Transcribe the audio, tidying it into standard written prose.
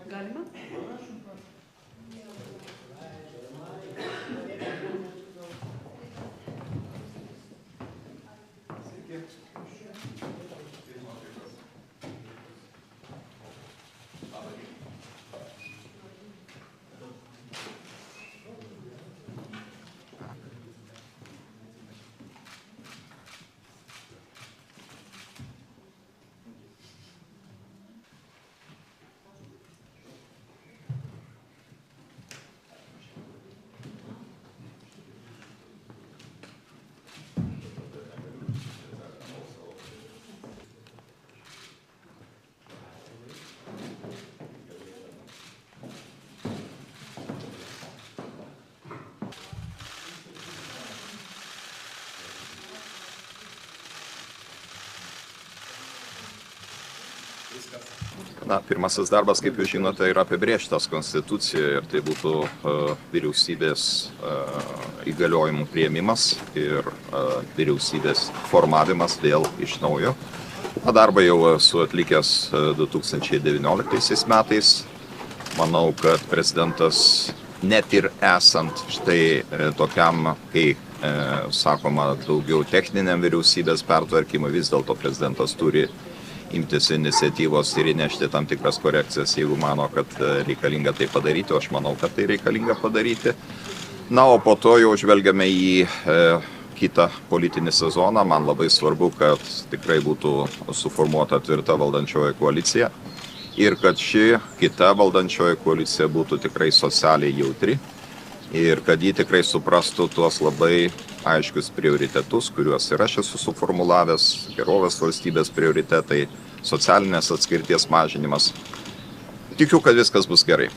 Galima? Na, pirmasis darbas, kaip jūs žinote, yra apibrėžtas Konstitucijoje ir tai būtų vyriausybės įgaliojimų priėmimas ir vyriausybės formavimas vėl iš naujo. tą darbą jau esu atlikęs 2019 metais. Manau, kad prezidentas net ir esant štai tokiam, kai sakoma, daugiau techniniam vyriausybės pertvarkymui, vis dėlto prezidentas turi imtis iniciatyvos ir įnešti tam tikras korekcijas, jeigu mano, kad reikalinga tai padaryti, o aš manau, kad tai reikalinga padaryti. Na, o po to jau žvelgiame į kitą politinį sezoną. Man labai svarbu, kad tikrai būtų suformuota tvirta valdančioji koalicija ir kad ši kita valdančioji koalicija būtų tikrai socialiai jautri ir kad ji tikrai suprastų tuos labai aiškius prioritetus, kuriuos ir aš esu suformulavęs: gerovės valstybės prioritetai, socialinės atskirties mažinimas. Tikiu, kad viskas bus gerai.